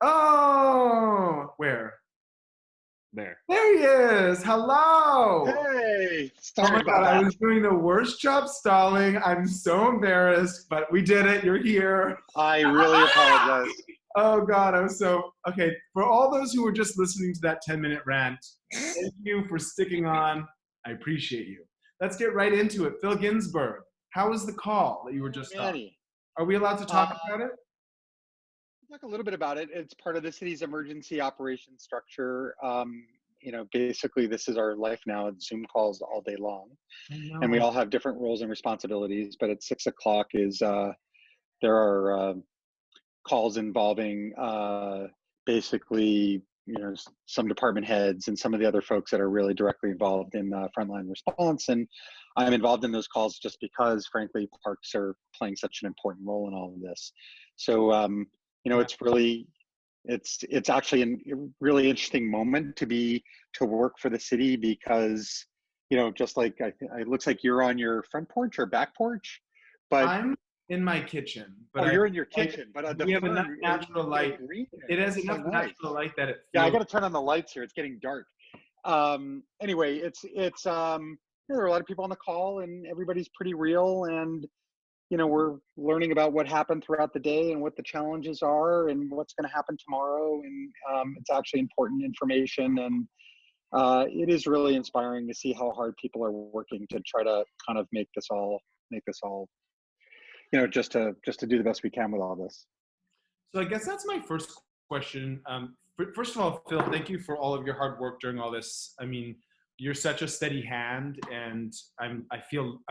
Oh, where? There. There he is. Hello. Hey, Oh sorry my about God, I that. was doing the worst job stalling. I'm so embarrassed, but we did it. You're here. I really apologize. Oh God, I'm so okay. For all those who were just listening to that 10-minute rant, thank you for sticking on. I appreciate you. Let's get right into it. Phil Ginsburg, how was the call that you were Oh, just on? Manny. Are we allowed to Uh, talk about it? talk a little bit about it. It's part of the city's emergency operations structure. Basically, this is our life now. It's Zoom calls all day long, I and we know. all have different roles and responsibilities. But at 6 o'clock there are calls involving basically some department heads and some of the other folks that are really directly involved in frontline response. And I'm involved in those calls just because, frankly, parks are playing such an important role in all of this. So Yeah. it's actually a really interesting moment to work for the city because just like it looks like you're on your front porch or back porch, but I'm in my kitchen, but oh, you're in your kitchen, but the we have enough fern is natural getting light. green there. It has That's so enough nice. natural light that it Yeah, I feels. got to turn on the lights here. It's getting dark. Anyway, there are a lot of people on the call, and everybody's pretty real, and we're learning about what happened throughout the day and what the challenges are and what's going to happen tomorrow, and it's actually important information, and it is really inspiring to see how hard people are working to try to kind of make this all just to do the best we can with all this. So I guess that's my first question. First of all, Phil, thank you for all of your hard work during all this. I mean, you're such a steady hand, and I'm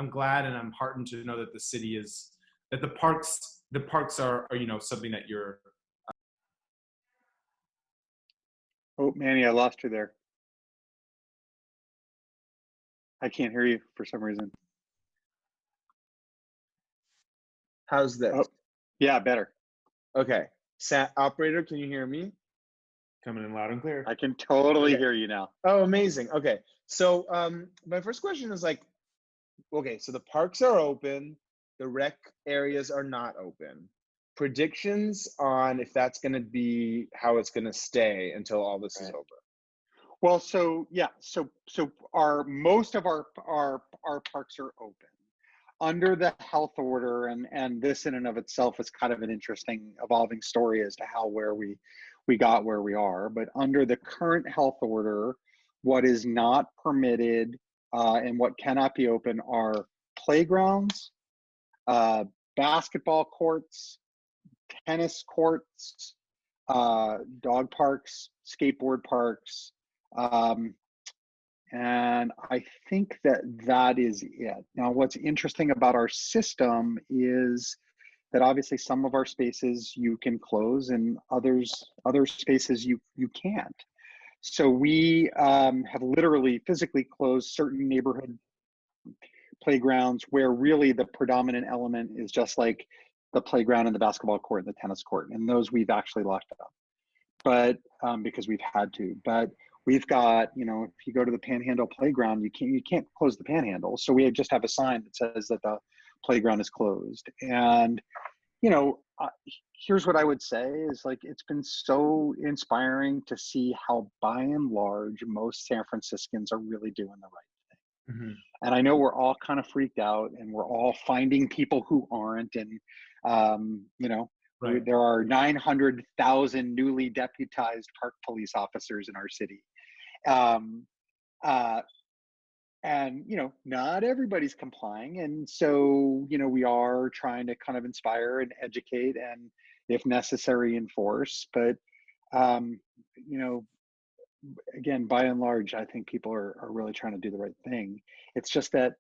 glad and I'm heartened to know that the city is that the parks are something that you're. Oh, Manny, I lost you there. I can't hear you for some reason. How's Oh, this? yeah, better. Okay. Operator, can you hear me? Coming in loud and clear. I can totally Okay. hear you now. Oh, amazing. Okay. So my first question is like, okay, so the parks are open, the rec areas are not open. Predictions on if that's going to be how it's going to stay until all this is Right. over. Well, so yeah, so our most of our parks are open under the health order, and this in and of itself is kind of an interesting evolving story as to how where we got where we are. But under the current health order, what is not permitted and what cannot be open are playgrounds, basketball courts, tennis courts, dog parks, skateboard parks, um, and I think that is it. Now, what's interesting about our system is that obviously some of our spaces you can close, and other spaces you can't. So we have literally physically closed certain neighborhood playgrounds where really the predominant element is just like the playground and the basketball court and the tennis court, and those we've actually locked up. But because we've had to, but we've got, if you go to the Panhandle playground, you can't close the Panhandle. So we just have a sign that says that the playground is closed. And here's what I would say is, like, it's been so inspiring to see how by and large most San Franciscans are really doing the right. Mm-hmm. And I know we're all kind of freaked out, and we're all finding people who aren't. And, Right. there are 900,000 newly deputized park police officers in our city. Um, uh, and, not everybody's complying. And so, we are trying to kind of inspire and educate and, if necessary, enforce. But, um, you know, again, by and large, I think people are really trying to do the right thing. It's just that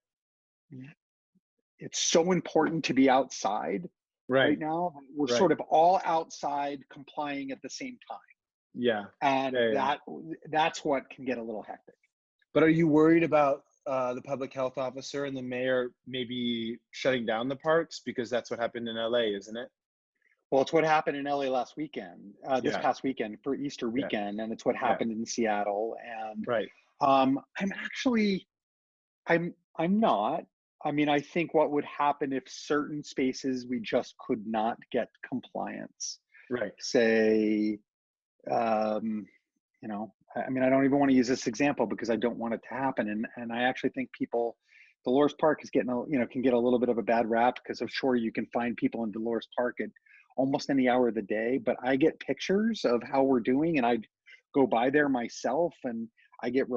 it's so important to be outside right Right. now. We're Right. sort of all outside complying at the same time. Yeah. And Yeah. that's what can get a little hectic. But are you worried about the public health officer and the mayor maybe shutting down the parks? Because that's what happened in LA, isn't it? Well, it's what happened in LA last weekend, this Yeah. past weekend for Easter Yeah. weekend, and it's what Yeah. happened in Seattle. And Right. I'm actually, I'm not. I mean, I think what would happen if certain spaces we just could not get compliance, Right. say you know, I mean, I don't even want to use this example because I don't want it to happen. And I actually think people, Dolores Park is getting, can get a little bit of a bad rap because I'm sure you can find people in Dolores Park at almost any hour of the day. But I get pictures of how we're doing, and I go by there myself, and I get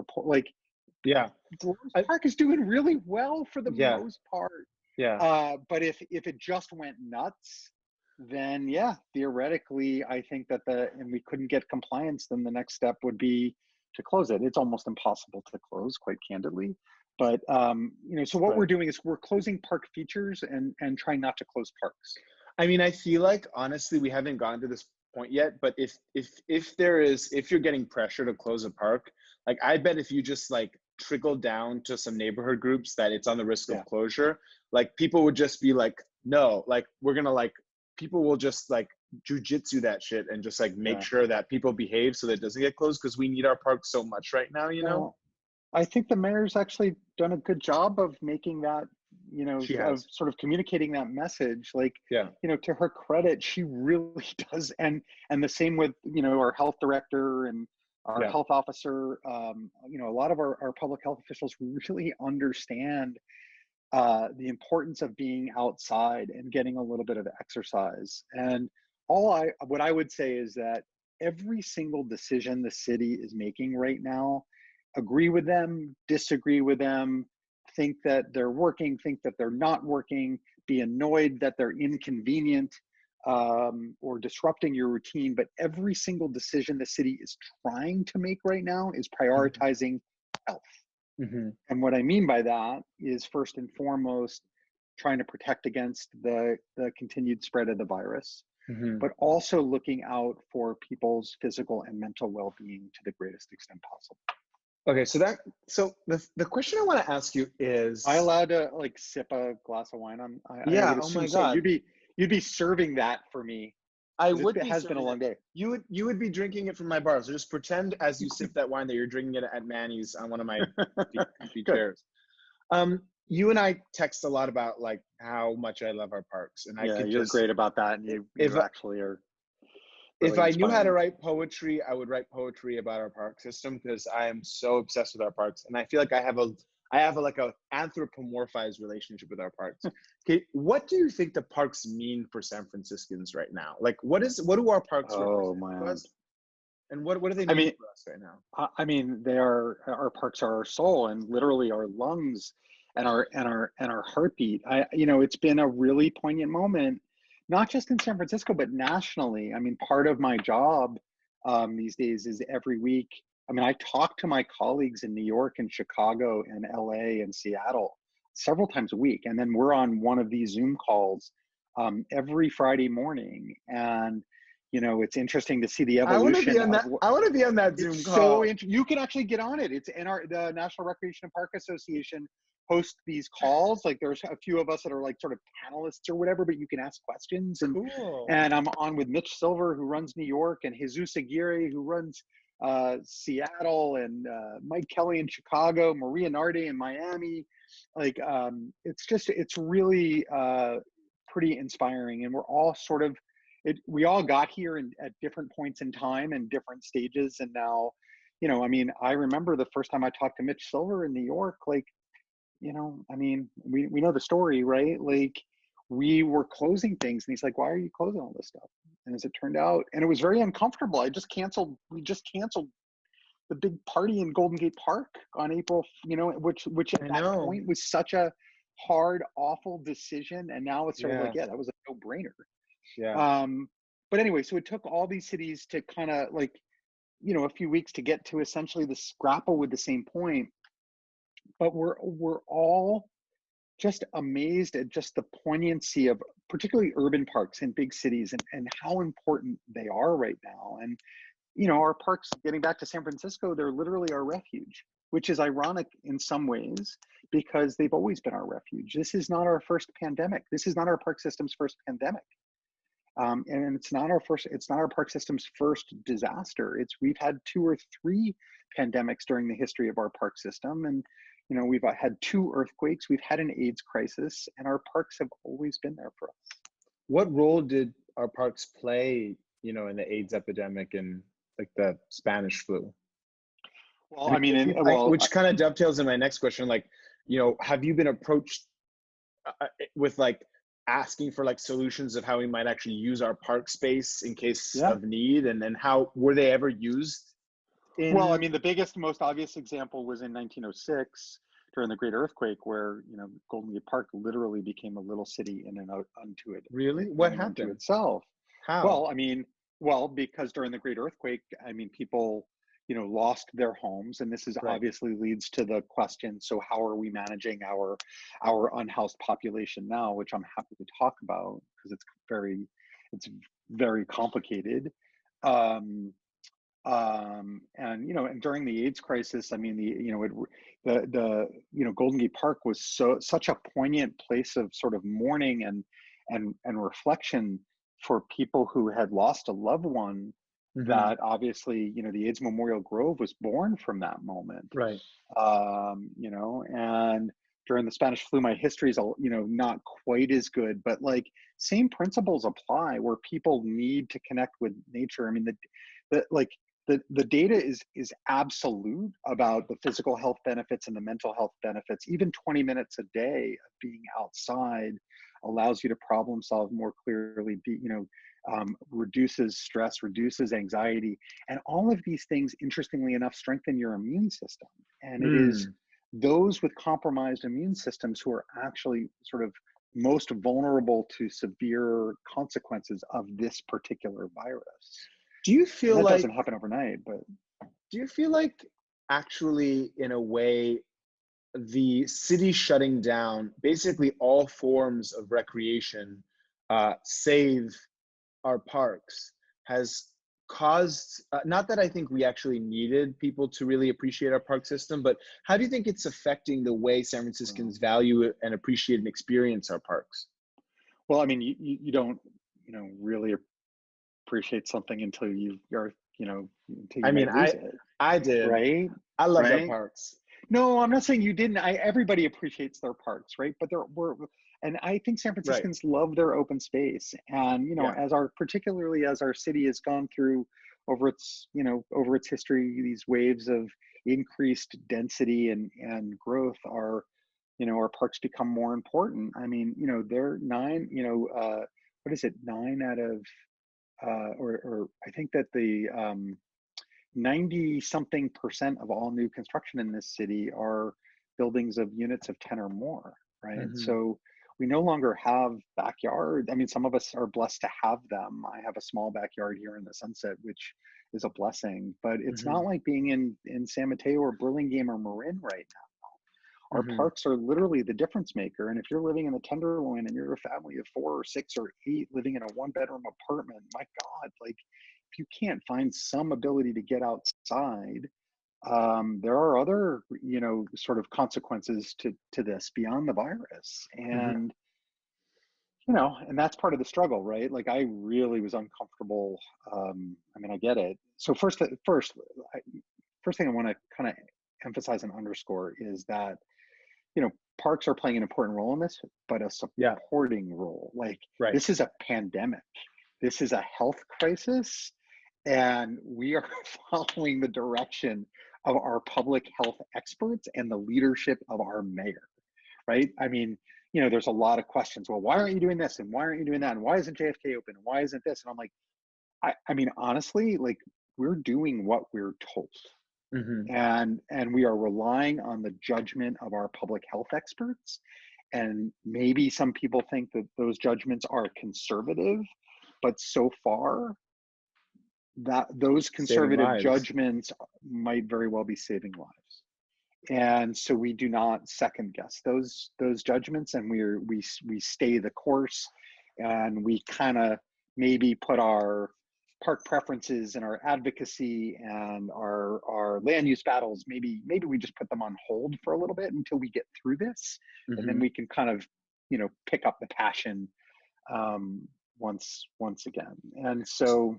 Yeah. Dolores Park is doing really well for the Yeah. most part. Yeah. But if it just went nuts, then yeah, theoretically, I think that and we couldn't get compliance, then the next step would be to close it. It's almost impossible to close, quite candidly. But so what we're doing is we're closing park features and trying not to close parks. I mean, I feel like honestly, we haven't gotten to this point yet. But if you're getting pressure to close a park, like I bet if you just like trickle down to some neighborhood groups that it's on the risk of closure, like people would just be like, no, like we're gonna like people will just like jujitsu that shit and just like make sure that people behave so that it doesn't get closed because we need our park so much right now, you know? I think the mayor's actually done a good job of making that, of sort of communicating that message. Like, to her credit, she really does. And the same with, our health director and our health officer. A lot of our public health officials really understand the importance of being outside and getting a little bit of exercise. And what I would say is that every single decision the city is making right now, agree with them, disagree with them, think that they're working, think that they're not working, be annoyed that they're inconvenient or disrupting your routine. But every single decision the city is trying to make right now is prioritizing health. Mm-hmm. And what I mean by that is first and foremost, trying to protect against the continued spread of the virus, but also looking out for people's physical and mental well-being to the greatest extent possible. Okay, so the question I want to ask you is, am I allowed to like sip a glass of wine? Yeah. Oh my God. So you'd be serving that for me. It has been a long day. You would be drinking it from my bar. So just pretend as you sip that wine that you're drinking it at Manny's on one of my comfy chairs. You and I text a lot about like how much I love our parks, and you're great about that. And you actually are. Really if I knew how to write poetry, I would write poetry about our park system because I am so obsessed with our parks, and I feel like I have like a anthropomorphized relationship with our parks. Okay, what do you think the parks mean for San Franciscans right now? Like, what do our parks represent to us? And what do they mean for us right now? I mean, our parks are our soul and literally our lungs and our heartbeat. It's been a really poignant moment, not just in San Francisco, but nationally. I mean, part of my job these days is every week. I mean, I talk to my colleagues in New York and Chicago and LA and Seattle several times a week. And then we're on one of these Zoom calls every Friday morning. And, it's interesting to see the evolution. I want to be on that Zoom call. So you can actually get on it. It's the National Recreation and Park Association host these calls. Like there's a few of us that are like sort of panelists or whatever, but you can ask questions. And, and I'm on with Mitch Silver, who runs New York, and Jesus Aguirre, who runs Seattle, and Mike Kelly in Chicago, Maria Nardi in Miami. Like it's really pretty inspiring. And we're all sort of, we all got here at different points in time and different stages. And now, I remember the first time I talked to Mitch Silver in New York, like, we know the story, right? Like we were closing things and he's like, why are you closing all this stuff? And as it turned out, and it was very uncomfortable. We just canceled the big party in Golden Gate Park on April, which at that point was such a hard, awful decision. And now it's sort of like, that was a no-brainer. Yeah. But anyway, so it took all these cities to kind of like, a few weeks to get to essentially grapple with the same point. But we're all just amazed at just the poignancy of particularly urban parks in big cities and how important they are right now. And, our parks, getting back to San Francisco, they're literally our refuge, which is ironic in some ways because they've always been our refuge. This is not our first pandemic. This is not our park system's first pandemic. And it's not our park system's first disaster. We've had 2 or 3 pandemics during the history of our park system. And, we've had 2 earthquakes, we've had an AIDS crisis, and our parks have always been there for us. What role did our parks play, in the AIDS epidemic? And like the Spanish flu. Well, I mean, Which kind of dovetails in my next question. Like, you know, have you been approached with like asking for like solutions of how we might actually use our park space in case of need, and then how were they ever used? Well, I mean, the biggest, most obvious example was in 1906 during the Great Earthquake, where, you know, Golden Gate Park literally became a little city in and out unto it. Really? What Unto happened? itself. How? Well, I mean, because during the Great Earthquake, I mean, people, you know, lost their homes, and this is obviously leads to the question. So, how are we managing our unhoused population now? Which I'm happy to talk about because it's very complicated. And you know, and during the AIDS crisis, I mean, the Golden Gate Park was such a poignant place of sort of mourning and reflection for people who had lost a loved one. That obviously, you know, the AIDS Memorial Grove was born from that moment. Right. You know, and during the Spanish flu, my history is, you know, not quite as good, but like same principles apply where people need to connect with nature. I mean, the data is absolute about the physical health benefits and the mental health benefits. Even 20 minutes a day of being outside allows you to problem solve more clearly, reduces stress, reduces anxiety, and all of these things, interestingly enough, strengthen your immune system. And it is those with compromised immune systems who are actually sort of most vulnerable to severe consequences of this particular virus. Do you feel that like doesn't happen overnight? But do you feel like actually, in a way, the city shutting down basically all forms of recreation, save our parks, has caused, not that I think we actually needed people to really appreciate our park system, but how do you think it's affecting the way San Franciscans value and appreciate and experience our parks? Well, I mean, you don't, you know, really appreciate something until you're, you know, until you lose it. I did. Right? I love our parks. No, I'm not saying you didn't. Everybody appreciates their parks, right? But and I think San Franciscans love their open space. And, you know, particularly as our city has gone through over its history, these waves of increased density and growth, our parks become more important. I mean, you know, they're 9 out of, or I think that the 90 something percent of all new construction in this city are buildings of units of 10 or more, right? So we no longer have backyard. I mean, some of us are blessed to have them. I have a small backyard here in the Sunset, which is a blessing, but it's not like being in San Mateo or Burlingame or Marin right now. Our parks are literally the difference maker. And if you're living in the Tenderloin and you're a family of 4 or 6 or 8 living in a 1-bedroom apartment, my God, like, if you can't find some ability to get outside, there are other, you know, sort of consequences to this beyond the virus. And, you know, and that's part of the struggle, right? Like, I really was uncomfortable. I mean, I get it. So first thing I want to kind of emphasize and underscore is that, you know, parks are playing an important role in this, but a supporting role. Like, this is a pandemic. This is a health crisis. And we are following the direction of our public health experts and the leadership of our mayor, right? I mean, you know, there's a lot of questions. Well, why aren't you doing this? And why aren't you doing that? And why isn't JFK open? And why isn't this? And I'm like, I mean, honestly, like, we're doing what we're told. And we are relying on the judgment of our public health experts. And maybe some people think that those judgments are conservative, but so far, that those conservative judgments might very well be saving lives. And so we do not second guess those judgments, and we stay the course, and we kind of maybe put our park preferences and our advocacy and our land use battles, maybe we just put them on hold for a little bit until we get through this, and then we can kind of, you know, pick up the passion once again. And so,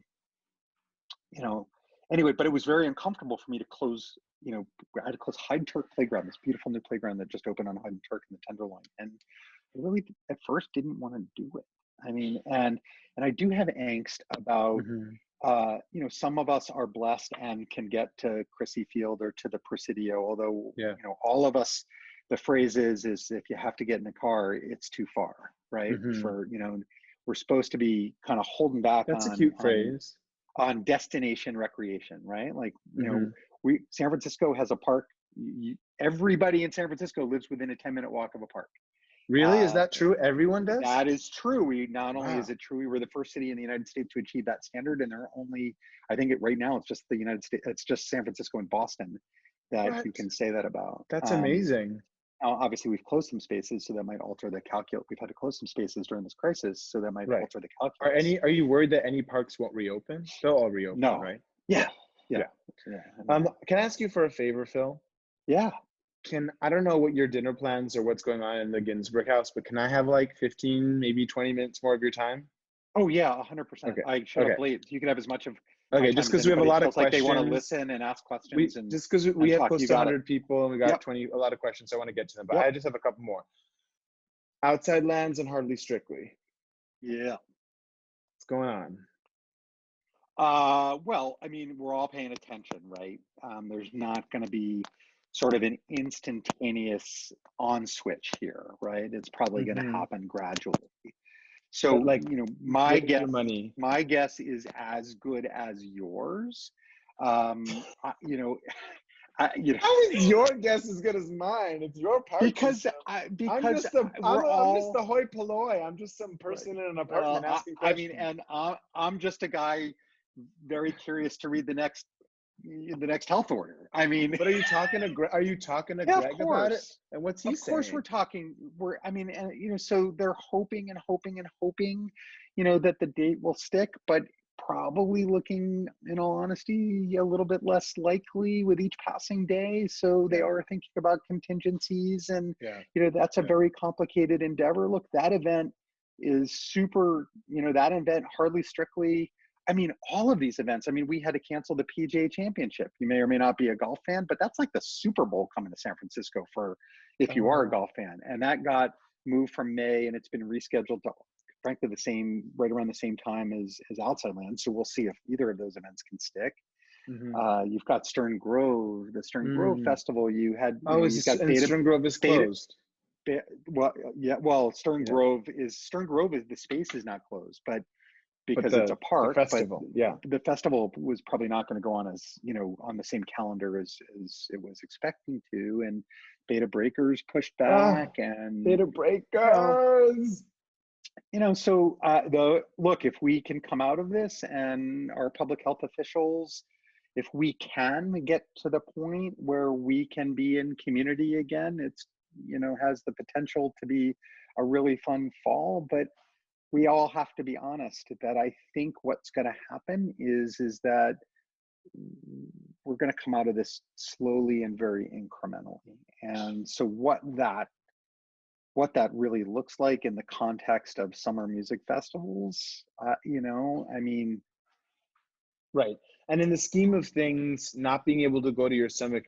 you know, anyway, but it was very uncomfortable for me to close, you know, I had to close Hyde Turk Playground, this beautiful new playground that just opened on Hyde Turk in the Tenderloin. And I really, at first, didn't want to do it. I mean, and I do have angst about you know, some of us are blessed and can get to Crissy Field or to the Presidio, although, Yeah. you know, all of us, the phrase is if you have to get in the car, it's too far, right? Mhm. For, you know, we're supposed to be kind of holding back That's a cute phrase. on destination recreation, right? Like, you know, Mhm. San Francisco has a park. Everybody in San Francisco lives within a 10-minute walk of a park. Really? Is that true? Everyone does? That is true. We not only is Wow. it true, we were the first city in the United States to achieve that standard, and there are only, I think right now it's just the United States, it's just San Francisco and Boston that What? you can say that about. That's amazing. Now, obviously, we've closed some spaces, so that might alter the calculus. We've had to close some spaces during this crisis, so that might Right. alter the calculus. Are you worried that any parks won't reopen? They'll all reopen, No. right? Yeah. Yeah. I mean, Can I ask you for a favor, Phil? yeah. I don't know what your dinner plans or what's going on in the Ginsburg house, but can I have like 15, maybe 20 minutes more of your time? Oh yeah, 100%. Okay. I shut Okay. up late. You can have as much of my Okay, time just as because we have a anybody lot of feels like questions. they want to listen and ask questions and Just because we have talk. close You to got it. 100 people and we got Yep. a lot of questions, so I want to get to them. But Yep. I just have a couple more. Outside Lands and Hardly Strictly. Yeah. What's going on? Well, I mean, we're all paying attention, right? There's not going to be sort of an instantaneous on switch here, right? It's probably going to happen gradually. So, But, like, you know, my guess is as good as yours. You know, How is your guess as good as mine? It's your park. because I'm just the hoi polloi. I'm just some person in an apartment asking questions. I mean, and I'm just a guy very curious to read the next health order. I mean, but are you talking to Greg about it? And what's he saying? Of course, we're talking. I mean, and you know, so they're hoping and hoping and hoping, you know, that the date will stick, but probably looking, in all honesty, a little bit less likely with each passing day. So they are thinking about contingencies, and you know, that's a very complicated endeavor. Look, that event is super. You know, that event Hardly Strictly. I mean, all of these events. I mean, we had to cancel the PGA Championship. You may or may not be a golf fan, but that's like the Super Bowl coming to San Francisco for if you are a golf fan. And that got moved from May, and it's been rescheduled to, frankly, right around the same time as Outside Lands. So we'll see if either of those events can stick. You've got Stern Grove, the Stern Grove Festival. You had Stern Grove is closed. Stern Grove the space is not closed, but because it's a park, the festival, the festival was probably not going to go on as, you know, on the same calendar as it was expecting to, and Beta Breakers pushed back, and Beta Breakers. You know, so look, if we can come out of this, and our public health officials, if we can get to the point where we can be in community again, it's, you know, has the potential to be a really fun fall, but we all have to be honest that I think what's going to happen is that we're going to come out of this slowly and very incrementally. And so what that really looks like in the context of summer music festivals, you know, I mean. Right. And in the scheme of things, not being able to go to your summer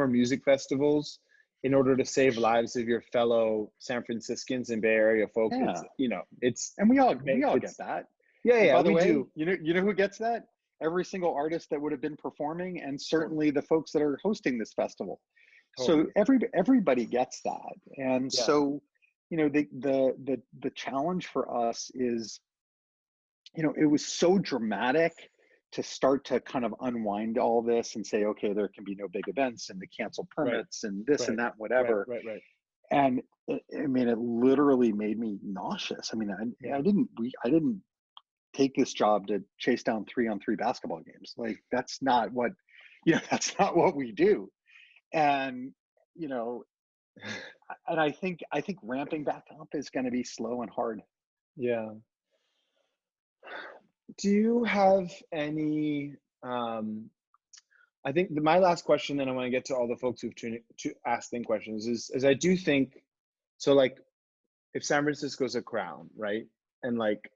music festivals in order to save lives of your fellow San Franciscans and Bay Area folks, you know, and we all get that. Yeah, by the way, do. You know who gets that? Every single artist that would have been performing, and certainly the folks that are hosting this festival. Totally. So everybody gets that, and so, you know, the challenge for us is, you know, it was so dramatic to start to kind of unwind all this and say, okay, there can be no big events and to cancel permits and this and that, whatever. Right. And I mean, it literally made me nauseous. I mean, I didn't take this job to chase down 3-on-3 basketball games. Like, that's not what, you know, that's not what we do. And, you know, and I think ramping back up is going to be slow and hard. Yeah. Do you have any, I think my last question, then I want to get to all the folks who've tuned to asking questions, is I do think, so like, if San Francisco's a crown, right? And like,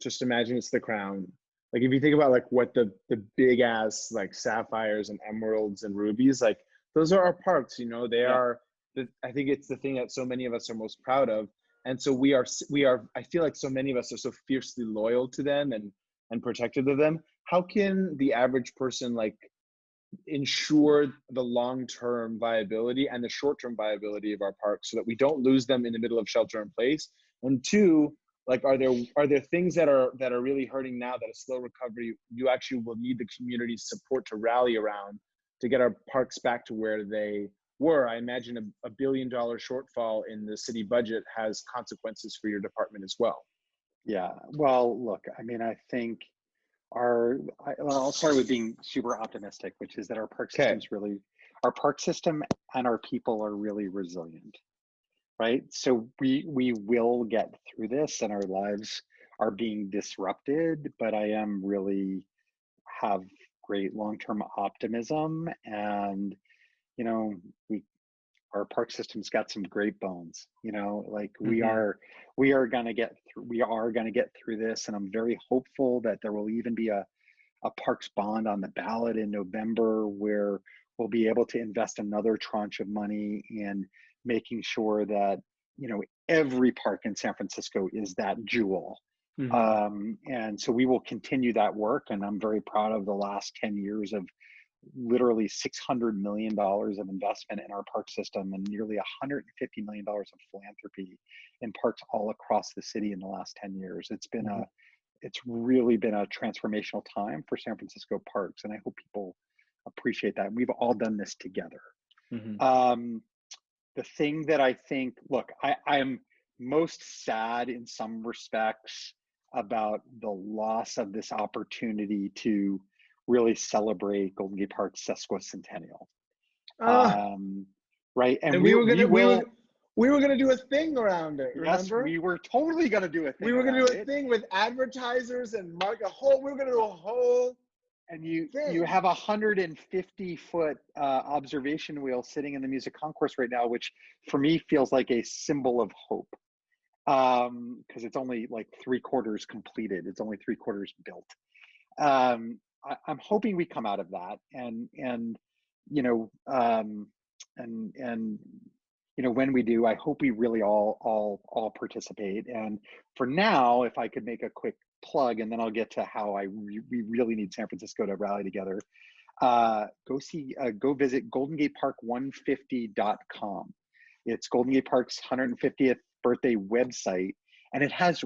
just imagine it's the crown. Like, if you think about like what the big ass like sapphires and emeralds and rubies, like those are our parks, you know, they are, I think it's the thing that so many of us are most proud of. And so we are, I feel like so many of us are so fiercely loyal to them and and protective of them, how can the average person like ensure the long-term viability and the short-term viability of our parks so that we don't lose them in the middle of shelter in place? And two, like, are there things that are really hurting now that a slow recovery you actually will need the community's support to rally around to get our parks back to where they were? I imagine a $1 billion shortfall in the city budget has consequences for your department as well. Yeah, well, look, I mean, I think I'll start with being super optimistic, which is that our park system and our people are really resilient, right? So we will get through this, and our lives are being disrupted, but I am really have great long-term optimism, and you know, our park system's got some great bones, like we are going to get through this, and I'm very hopeful that there will even be a parks bond on the ballot in November where we'll be able to invest another tranche of money in making sure that every park in San Francisco is that jewel. And so we will continue that work, and I'm very proud of the last 10 years of literally $600 million of investment in our park system and nearly $150 million of philanthropy in parks all across the city in the last 10 years. It's really been a transformational time for San Francisco parks, and I hope people appreciate that. We've all done this together. The thing that I think, look, I am most sad in some respects about the loss of this opportunity to really celebrate Golden Gate Park's sesquicentennial. Right, and we were gonna do a thing around it. Remember? Yes, we were totally gonna do a thing. We were gonna do a thing with advertisers and we were gonna do a whole. And you have 150-foot observation wheel sitting in the music concourse right now, which for me feels like a symbol of hope, because it's only like 3/4 completed. It's only 3/4 built. I'm hoping we come out of that, and when we do, I hope we really all participate. And for now, if I could make a quick plug, and then I'll get to how we really need San Francisco to rally together. Go visit goldengatepark150.com. It's Golden Gate Park's 150th birthday website. And it has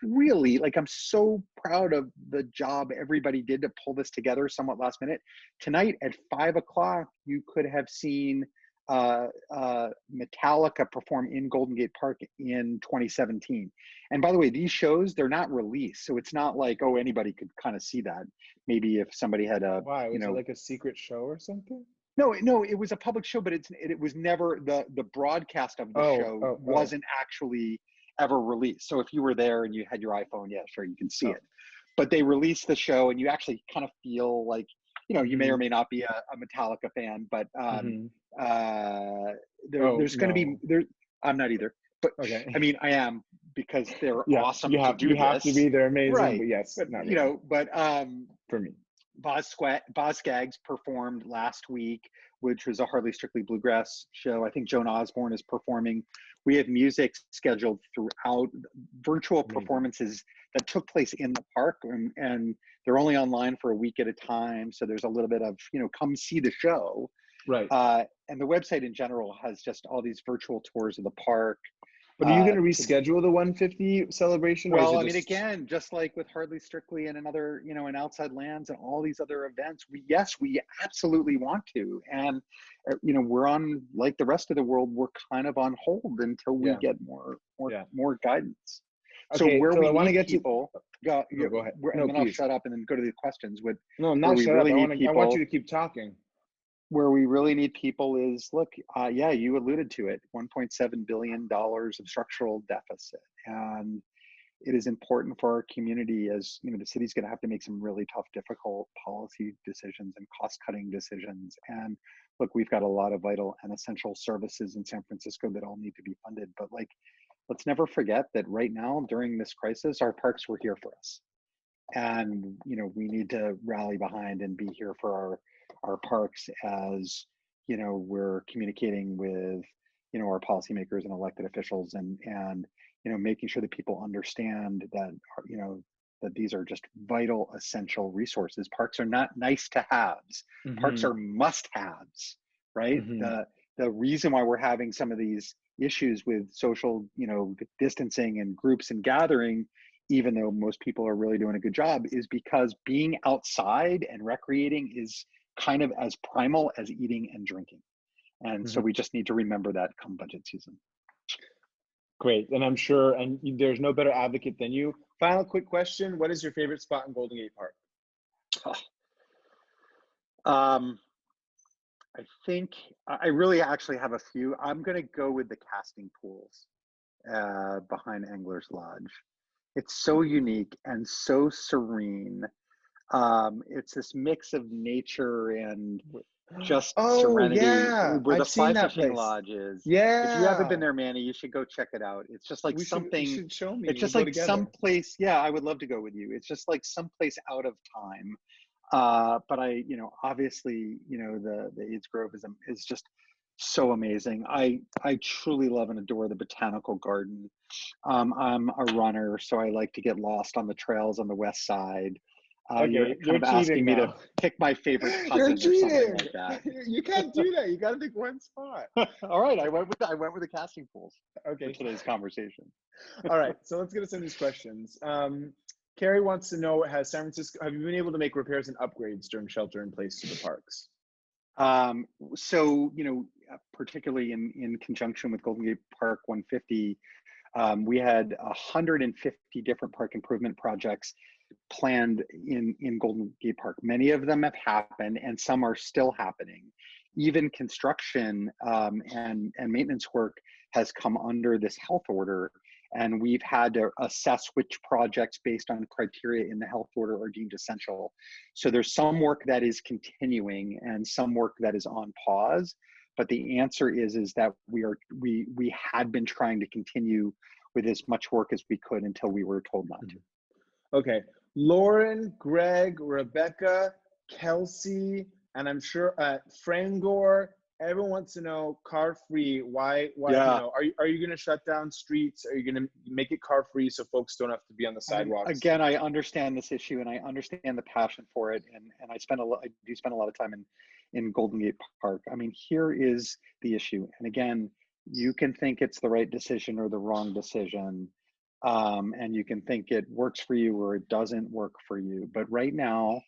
really, like, I'm so proud of the job everybody did to pull this together somewhat last minute. Tonight at 5 o'clock, you could have seen Metallica perform in Golden Gate Park in 2017. And by the way, these shows, they're not released. So it's not like, oh, anybody could kind of see that. Maybe if somebody had Why? Was it like a secret show or something? No, it was a public show, but it was never, the broadcast of the show wasn't actually ever released. So if you were there and you had your iPhone, yeah, sure, you can see it. But they released the show, and you actually kind of feel like, you may or may not be a Metallica fan, but there's going to be there. I'm not either, but okay. I mean, I am, because they're awesome. You have to be. They're amazing, right? But yes, but not really. But for me, Boz Scaggs performed last week, which was a Hardly Strictly Bluegrass show. I think Joan Osborne is performing. We have music scheduled throughout, virtual performances that took place in the park, and they're only online for a week at a time. So there's a little bit of, come see the show. Right. And the website in general has just all these virtual tours of the park. But are you going to reschedule the 150 celebration? Well, I mean, again, just like with Hardly Strictly and another, in Outside Lands and all these other events, we absolutely want to. And, we're on, like the rest of the world, we're kind of on hold until we get more guidance. Okay, so I want to get people, go ahead. And then I'll shut up and then go to the questions. No, I'm not shut up. I want you to keep talking. Where we really need people is, look, you alluded to it, $1.7 billion of structural deficit. And it is important for our community, as the city's going to have to make some really tough, difficult policy decisions and cost-cutting decisions. And look, we've got a lot of vital and essential services in San Francisco that all need to be funded. But let's never forget that right now, during this crisis, our parks were here for us. And, we need to rally behind and be here for our parks, as we're communicating with our policymakers and elected officials, and making sure that people understand that that these are just vital, essential resources. Parks are not nice to haves. Parks are must haves, right? The reason why we're having some of these issues with social, distancing and groups and gathering, even though most people are really doing a good job, is because being outside and recreating is kind of as primal as eating and drinking. And so we just need to remember that come budget season. Great. And I'm sure, and there's no better advocate than you. Final quick question. What is your favorite spot in Golden Gate Park? I think I really actually have a few. I'm going to go with the casting pools behind Angler's Lodge. It's so unique and so serene. It's this mix of nature and just serenity. Yeah, Where the I've seen fly that fishing place. lodge is. Yeah. If you haven't been there, Manny, you should go check it out. It's just like something. You should show me. It's just We'll like go together. some place. Yeah, I would love to go with you. It's just like someplace out of time. But I, obviously, the AIDS Grove is just so amazing. I truly love and adore the botanical garden. I'm a runner, so I like to get lost on the trails on the west side. You're kind of asking me to pick my favorite cousin or something like that. You can't do that. You got to pick one spot. All right, I went with the casting pools. Okay. For today's conversation. All right, so let's get into some of these questions. Carrie wants to know: have you been able to make repairs and upgrades during shelter in place to the parks? So particularly in conjunction with Golden Gate Park 150, we had 150 different park improvement projects planned in Golden Gate Park. Many of them have happened, and some are still happening. Even construction and maintenance work has come under this health order, and we've had to assess which projects based on criteria in the health order are deemed essential. So there's some work that is continuing and some work that is on pause. But the answer is that we had been trying to continue with as much work as we could until we were told not to. Okay, Lauren, Greg, Rebecca, Kelsey, and I'm sure Frangor. Everyone wants to know car free. Why? Yeah. Are you going to shut down streets? Are you going to make it car free so folks don't have to be on the sidewalks? Again, I understand this issue and I understand the passion for it, and I do spend a lot of time in Golden Gate Park. I mean, here is the issue, and again, you can think it's the right decision or the wrong decision, and you can think it works for you or it doesn't work for you. But right now,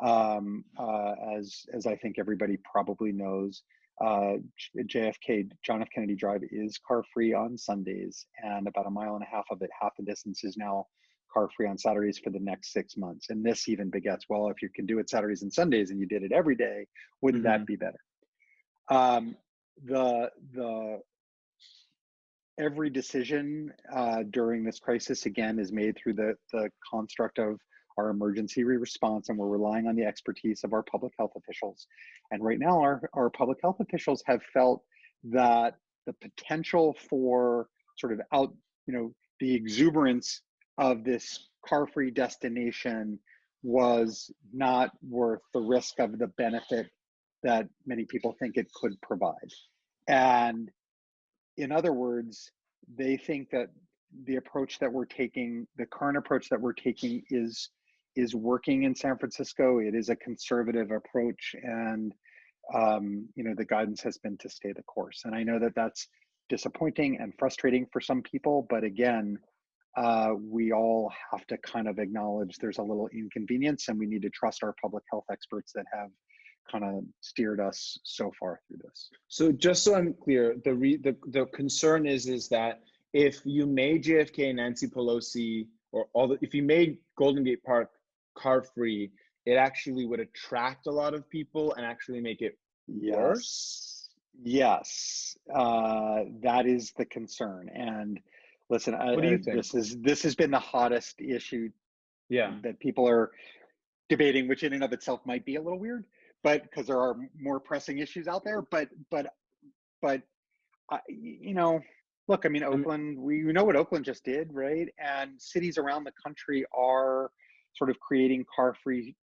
as I think everybody probably knows, JFK, John F. Kennedy Drive is car free on Sundays, and about 1.5 miles of it, half the distance, is now car free on Saturdays for the next 6 months. And this even begets, well, if you can do it Saturdays and Sundays and you did it every day, wouldn't that be better? Every decision during this crisis, again, is made through the construct of our emergency response, and we're relying on the expertise of our public health officials. And right now, our public health officials have felt that the potential for sort of the exuberance of this car-free destination was not worth the risk of the benefit that many people think it could provide. And in other words, they think that the approach that we're taking, the current approach that we're taking, is working in San Francisco. It is a conservative approach, and the guidance has been to stay the course. And I know that that's disappointing and frustrating for some people, but again, we all have to kind of acknowledge there's a little inconvenience, and we need to trust our public health experts that have kind of steered us so far through this. So just so I'm clear, the concern is that if you made JFK, Nancy Pelosi, or if you made Golden Gate Park car free, it actually would attract a lot of people and actually make it worse? Yes, that is the concern. And listen, what do you think? This has been the hottest issue that people are debating, which in and of itself might be a little weird, but because there are more pressing issues out there. But look, I mean, Oakland, we know what Oakland just did, right? And cities around the country are sort of creating car-free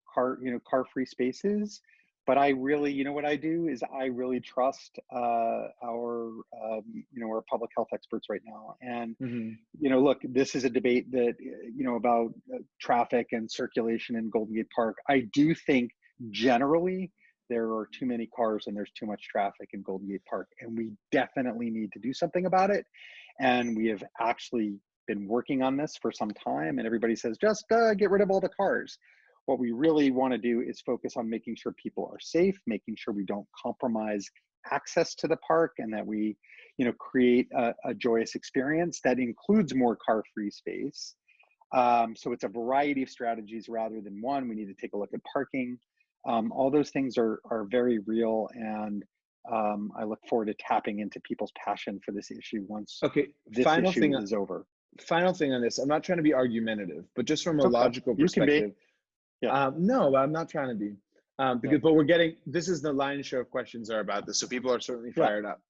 spaces. But I really, you know what I do is I really trust our public health experts right now. And, Hmm. look, this is a debate that, about traffic and circulation in Golden Gate Park. I do think generally there are too many cars and there's too much traffic in Golden Gate Park, and we definitely need to do something about it. And we have actually been working on this for some time, and everybody says, just get rid of all the cars. What we really want to do is focus on making sure people are safe, making sure we don't compromise access to the park, and that we, create a joyous experience that includes more car-free space. So it's a variety of strategies rather than one. We need to take a look at parking. All those things are very real, and I look forward to tapping into people's passion for this issue once Okay, this issue is over. final thing on this. I'm not trying to be argumentative, but just from a Okay. logical You can be. perspective. Yeah. No, I'm not trying to be. But this is the lion's share of questions are about this, so people are certainly fired up.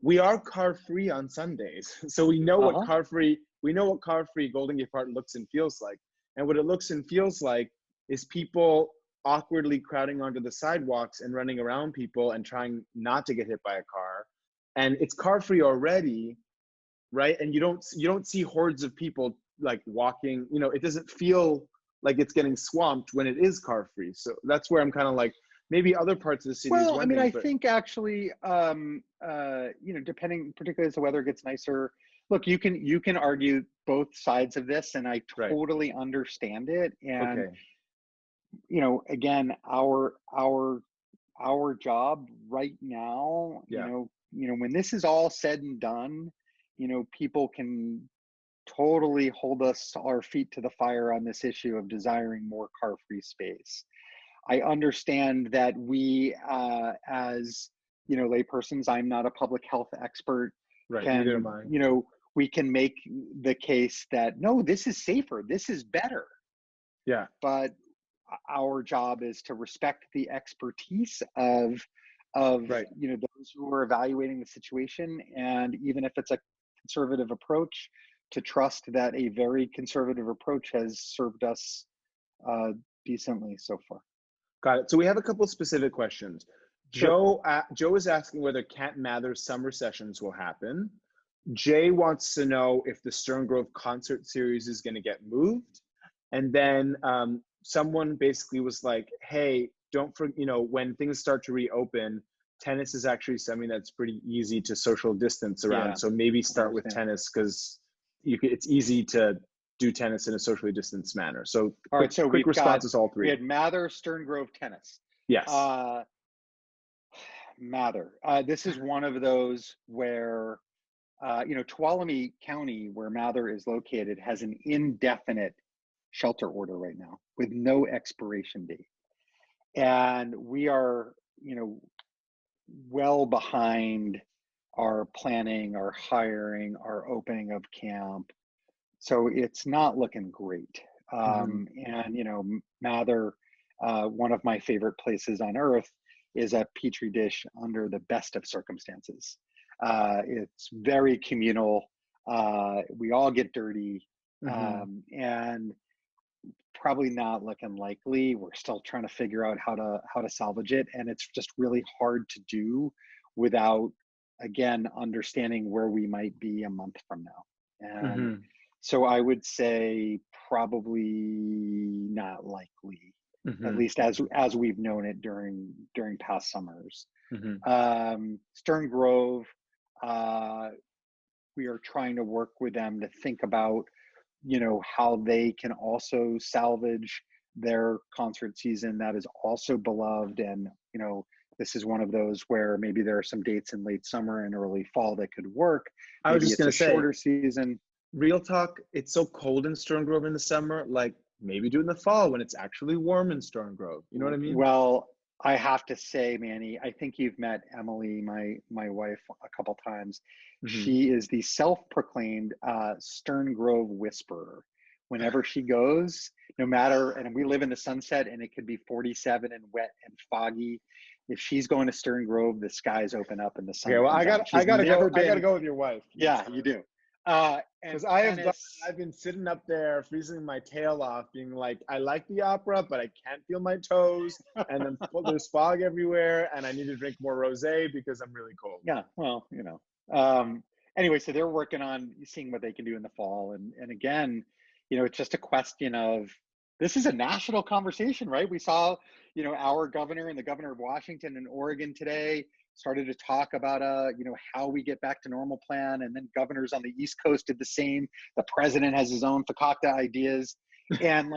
We are car free on Sundays, so we know what car free Golden Gate Park looks and feels like. And what it looks and feels like is people awkwardly crowding onto the sidewalks and running around people and trying not to get hit by a car. And it's car free already, right? And you don't see hordes of people like walking. It doesn't feel like it's getting swamped when it is car free. So that's where I'm kind of like, maybe other parts of the city. Well, I mean, I think actually, depending, particularly as the weather gets nicer, look, you can argue both sides of this, and I totally understand it. And again, our job right now, when this is all said and done, people can totally hold our feet to the fire on this issue of desiring more car-free space. I understand that we, as laypersons, I'm not a public health expert. Neither am I. We can make the case that no, this is safer, this is better. Yeah. But our job is to respect the expertise of those who are evaluating the situation, and even if it's a conservative approach, to trust that a very conservative approach has served us decently so far. Got it. So we have a couple specific questions. Sure. Joe is asking whether Kent Mather's summer sessions will happen. Jay wants to know if the Stern Grove concert series is going to get moved. And then someone basically was like, hey, when things start to reopen, tennis is actually something that's pretty easy to social distance around. So maybe start with tennis, because it's easy to do tennis in a socially distanced manner. So all right, so quick responses, all three. We had Mather, Stern Grove, tennis. Yes. Mather. This is one of those where, Tuolumne County, where Mather is located, has an indefinite shelter order right now with no expiration date. And we are, well behind our planning, our hiring, our opening of camp. So it's not looking great. And, Mather, one of my favorite places on earth, is a petri dish under the best of circumstances. It's very communal. We all get dirty, and probably not looking likely. We're still trying to figure out how to salvage it. And it's just really hard to do without, again, understanding where we might be a month from now. And so I would say probably not likely, at least as we've known it during past summers. Stern Grove, we are trying to work with them to think about, how they can also salvage their concert season that is also beloved. And, this is one of those where maybe there are some dates in late summer and early fall that could work. I was just going to say, shorter season. Real talk, it's so cold in Stern Grove in the summer, like maybe do it in the fall when it's actually warm in Stern Grove. You know what I mean? Well, I have to say, Manny, I think you've met Emily, my wife, a couple times. She is the self-proclaimed Stern Grove whisperer. Whenever she goes, no matter, and we live in the Sunset, and it could be 47 and wet and foggy. If she's going to Stern Grove, the skies open up and the sun. Okay, well, I gotta go with your wife. Yeah, you do. And Because tennis. I've been sitting up there freezing my tail off, being like, I like the opera, but I can't feel my toes, and then there's fog everywhere, and I need to drink more rosé because I'm really cold. Yeah, well, anyway, so they're working on seeing what they can do in the fall, and again, it's just a question of, this is a national conversation, right? We saw, our governor and the governor of Washington and Oregon today started to talk about how we get back to normal plan, and then governors on the East Coast did the same. The president has his own fakakta ideas, and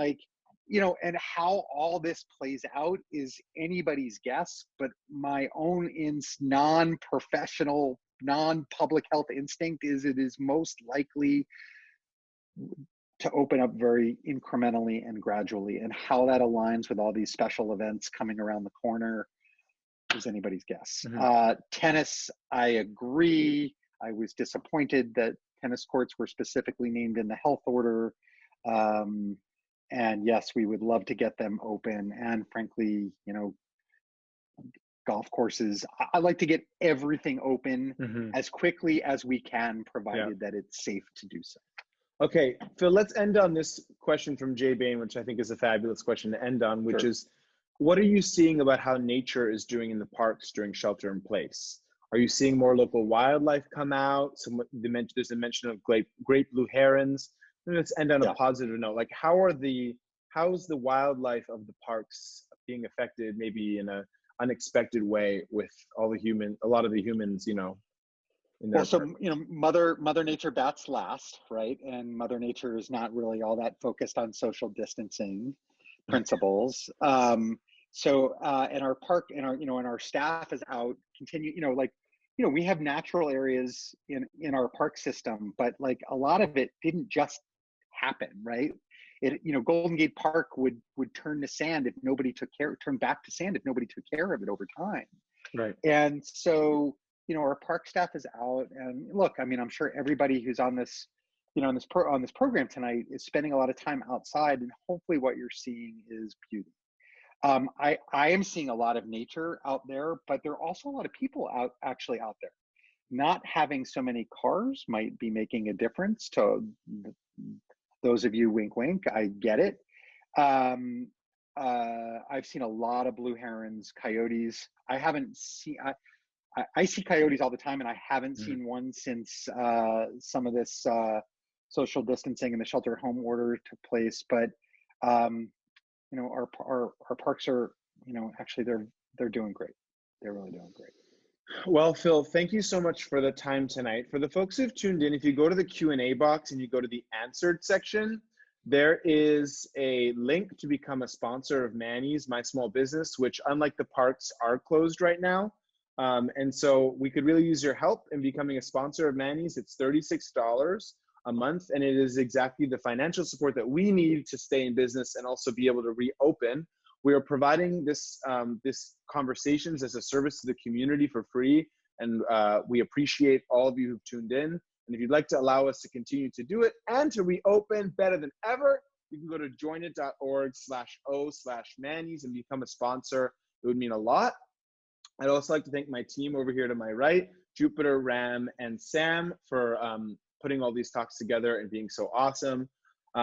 and how all this plays out is anybody's guess. But my own non-professional, non-public health instinct is it is most likely to open up very incrementally and gradually. And how that aligns with all these special events coming around the corner is anybody's guess. Tennis, I agree. I was disappointed that tennis courts were specifically named in the health order. And yes, we would love to get them open. And frankly, golf courses, I like to get everything open as quickly as we can, provided that it's safe to do so. Okay, Phil, let's end on this question from Jay Bain, which I think is a fabulous question to end on, which is, what are you seeing about how nature is doing in the parks during shelter in place? Are you seeing more local wildlife come out? There's a mention of great blue herons. Let's end on a positive note. Like, how's the wildlife of the parks being affected, maybe in an unexpected way, with a lot of the humans, Well, so Mother Nature bats last, right? And Mother Nature is not really all that focused on social distancing principles. And our park and our staff is out. We have natural areas in our park system, but like a lot of it didn't just happen, right? Golden Gate Park would turn to sand if nobody turn back to sand if nobody took care of it over time. Right. And so, our park staff is out, and look, I mean, I'm sure everybody who's on this, on this program tonight is spending a lot of time outside, and hopefully what you're seeing is beauty. I am seeing a lot of nature out there, but there are also a lot of people out there. Not having so many cars might be making a difference to those of you, wink, wink, I get it. I've seen a lot of blue herons, coyotes. I see coyotes all the time, and I haven't seen one since some of this social distancing and the shelter at home order took place. But our parks are, actually they're doing great. They're really doing great. Well, Phil, thank you so much for the time tonight. For the folks who've tuned in, if you go to the Q&A box and you go to the answered section, there is a link to become a sponsor of Manny's, my small business, which, unlike the parks, are closed right now. And so we could really use your help in becoming a sponsor of Manny's. It's $36 a month, and it is exactly the financial support that we need to stay in business and also be able to reopen. We are providing this conversations as a service to the community for free, and we appreciate all of you who've tuned in. And if you'd like to allow us to continue to do it and to reopen better than ever, you can go to joinit.org/o/Manny's and become a sponsor. It would mean a lot. I'd also like to thank my team over here to my right, Jupiter, Ram, and Sam, for putting all these talks together and being so awesome.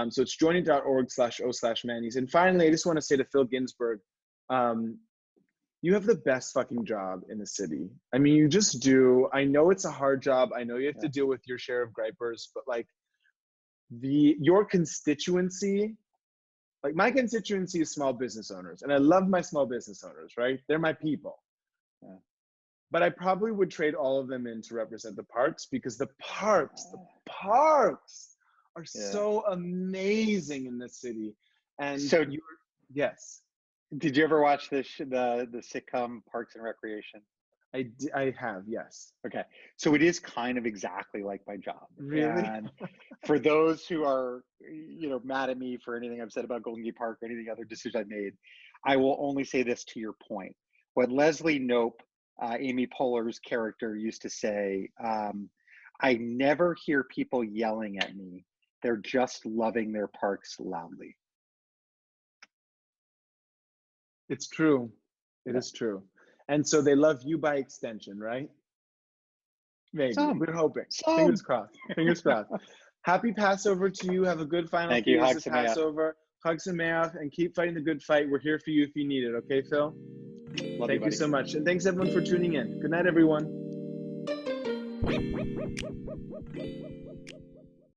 So it's joinit.org/o/Manny's. And finally, I just want to say to Phil Ginsburg, you have the best fucking job in the city. I mean, you just do. I know it's a hard job. I know you have to deal with your share of gripers, but like your constituency, like my constituency is small business owners, and I love my small business owners, right? They're my people. Yeah. But I probably would trade all of them in to represent the parks, because the parks are so amazing in this city. And so, yes. Did you ever watch the sitcom Parks and Recreation? I have, yes. Okay, so it is kind of exactly like my job. Really? And for those who are, mad at me for anything I've said about Golden Gate Park or anything other decisions I've made, I will only say this to your point. What Leslie Knope, Amy Poehler's character, used to say, I never hear people yelling at me. They're just loving their parks loudly. It's true. It is true. And so they love you by extension, right? Maybe. Some. We're hoping. Some. Fingers crossed. Fingers crossed. Happy Passover to you. Have a good final Thank few you. years Chag of Sameach. Passover. Chag Sameach, and keep fighting the good fight. We're here for you if you need it. Okay, Phil? Love Thank you buddy. so much. And thanks everyone for tuning in. Good night, everyone.